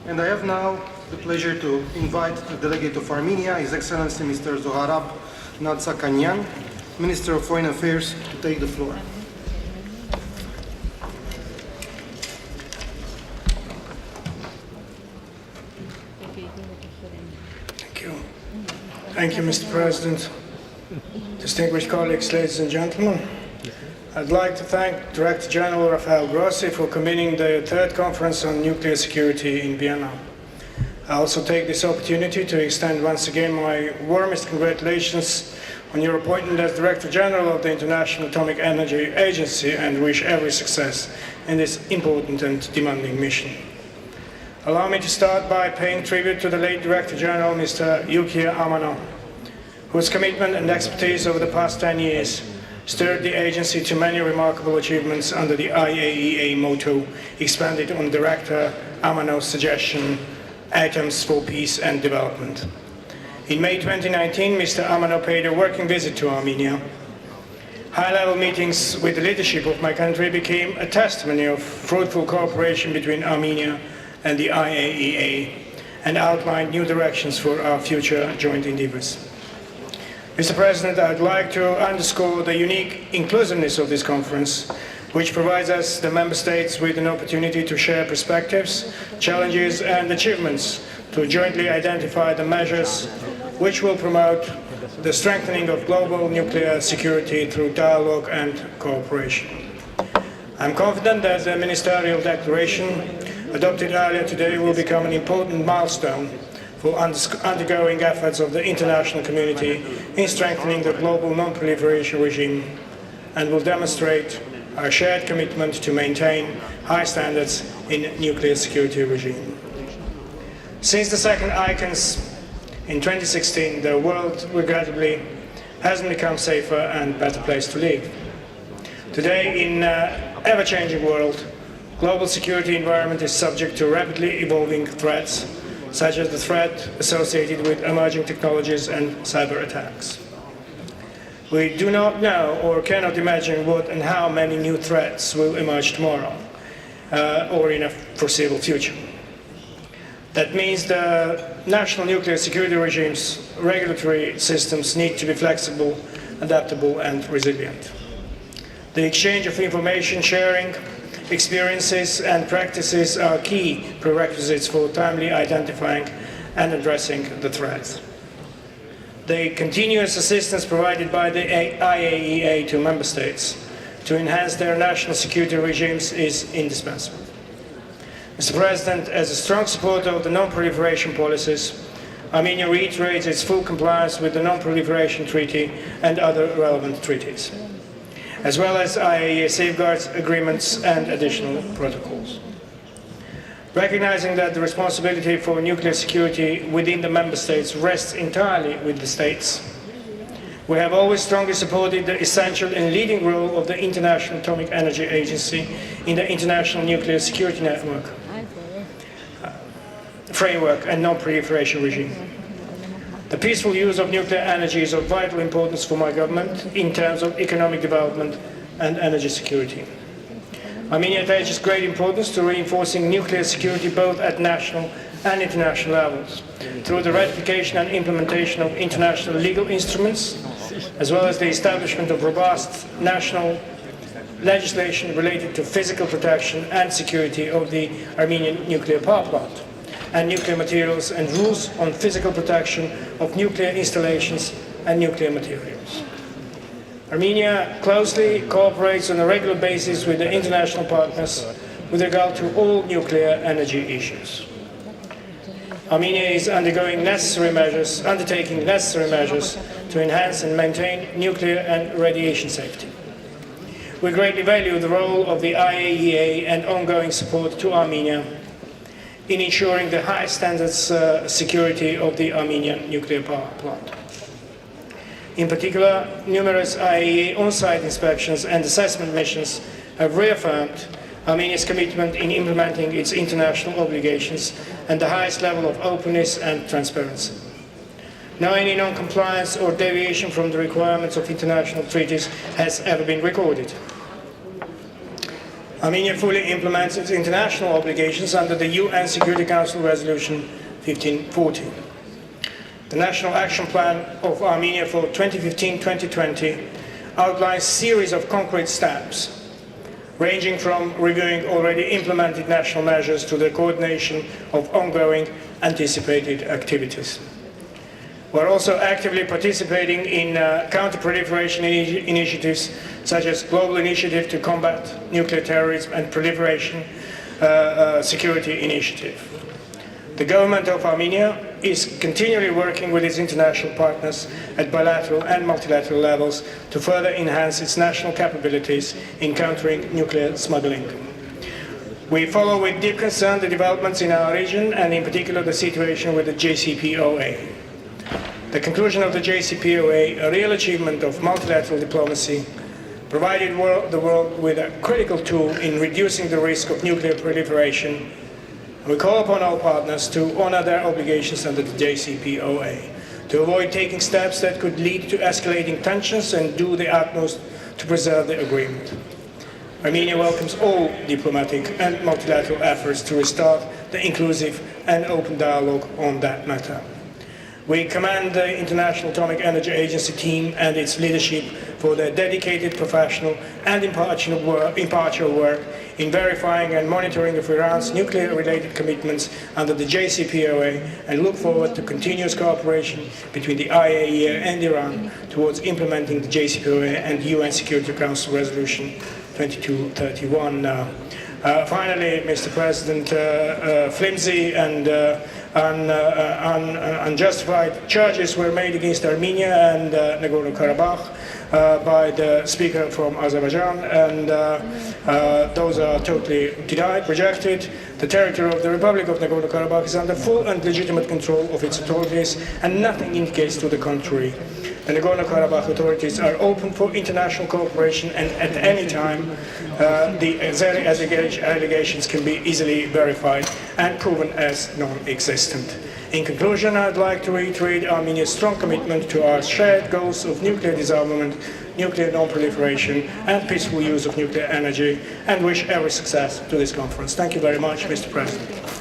And I have now the pleasure to invite the delegate of Armenia, His Excellency Mr. Zoharab Mnatsakanyan, Minister of Foreign Affairs, to take the floor. Thank you. Thank you, Mr. President. Distinguished colleagues, ladies and gentlemen, I'd like to thank Director General Rafael Grossi for convening the third conference on nuclear security in Vienna. I also take this opportunity to extend once again my warmest congratulations on your appointment as Director General of the International Atomic Energy Agency and wish every success in this important and demanding mission. Allow me to start by paying tribute to the late Director General, Mr. Yukiya Amano, whose commitment and expertise over the past 10 years stirred the agency to many remarkable achievements under the IAEA motto expanded on Director Amano's suggestion, Atoms for Peace and Development. In May 2019, Mr. Amano paid a working visit to Armenia. High-level meetings with the leadership of my country became a testimony of fruitful cooperation between Armenia and the IAEA and outlined new directions for our future joint endeavors. Mr. President, I'd like to underscore the unique inclusiveness of this conference, which provides us, the Member States, with an opportunity to share perspectives, challenges and achievements to jointly identify the measures which will promote the strengthening of global nuclear security through dialogue and cooperation. I'm confident that the ministerial declaration adopted earlier today will become an important milestone for undergoing efforts of the international community in strengthening the global non-proliferation regime and will demonstrate our shared commitment to maintain high standards in nuclear security regime. Since the second ICANS in 2016, the world regrettably hasn't become safer and better place to live. Today, in an ever-changing world, global security environment is subject to rapidly evolving threats, such as the threat associated with emerging technologies and cyber attacks. We do not know or cannot imagine what and how many new threats will emerge tomorrow or in a foreseeable future. That means the national nuclear security regimes, regulatory systems need to be flexible, adaptable and resilient. The exchange of information sharing, experiences and practices are key prerequisites for timely identifying and addressing the threats. The continuous assistance provided by the IAEA to Member States to enhance their national security regimes is indispensable. Mr. President, as a strong supporter of the non-proliferation policies, Armenia reiterates its full compliance with the Non-Proliferation Treaty and other relevant treaties, as well as IAEA safeguards, agreements and additional protocols. Recognizing that the responsibility for nuclear security within the Member States rests entirely with the states, we have always strongly supported the essential and leading role of the International Atomic Energy Agency in the international nuclear security network, framework and non-proliferation regime. The peaceful use of nuclear energy is of vital importance for my government in terms of economic development and energy security. Armenia attaches great importance to reinforcing nuclear security both at national and international levels through the ratification and implementation of international legal instruments, as well as the establishment of robust national legislation related to physical protection and security of the Armenian nuclear power plant and nuclear materials and rules on physical protection of nuclear installations and nuclear materials. Armenia closely cooperates on a regular basis with the international partners with regard to all nuclear energy issues. Armenia is undertaking necessary measures to enhance and maintain nuclear and radiation safety. We greatly value the role of the IAEA and ongoing support to Armenia in ensuring the high standards security of the Armenian nuclear power plant. In particular, numerous IAEA on-site inspections and assessment missions have reaffirmed Armenia's commitment in implementing its international obligations and the highest level of openness and transparency. No any non-compliance or deviation from the requirements of international treaties has ever been recorded. Armenia fully implements its international obligations under the UN Security Council Resolution 1540. The National Action Plan of Armenia for 2015-2020 outlines a series of concrete steps, ranging from reviewing already implemented national measures to the coordination of ongoing anticipated activities. We're also actively participating in counter-proliferation initiatives such as Global Initiative to Combat Nuclear Terrorism and Proliferation Security Initiative. The government of Armenia is continually working with its international partners at bilateral and multilateral levels to further enhance its national capabilities in countering nuclear smuggling. We follow with deep concern the developments in our region and in particular the situation with the JCPOA. The conclusion of the JCPOA, a real achievement of multilateral diplomacy, provided the world with a critical tool in reducing the risk of nuclear proliferation. We call upon all partners to honor their obligations under the JCPOA, to avoid taking steps that could lead to escalating tensions and do the utmost to preserve the agreement. Armenia welcomes all diplomatic and multilateral efforts to restart the inclusive and open dialogue on that matter. We commend the International Atomic Energy Agency team and its leadership for their dedicated, professional and impartial work in verifying and monitoring of Iran's nuclear-related commitments under the JCPOA and look forward to continuous cooperation between the IAEA and Iran towards implementing the JCPOA and UN Security Council Resolution 2231. Finally, Mr. President, flimsy and unjustified charges were made against Armenia and Nagorno-Karabakh by the speaker from Azerbaijan, and those are totally denied, rejected. The territory of the Republic of Nagorno-Karabakh is under full and legitimate control of its authorities, and nothing indicates to the contrary. The Nagorno-Karabakh authorities are open for international cooperation, and at any time the allegations can be easily verified and proven as non-existent. In conclusion, I'd like to reiterate Armenia's strong commitment to our shared goals of nuclear disarmament, nuclear non-proliferation, and peaceful use of nuclear energy, and wish every success to this conference. Thank you very much, Mr. President.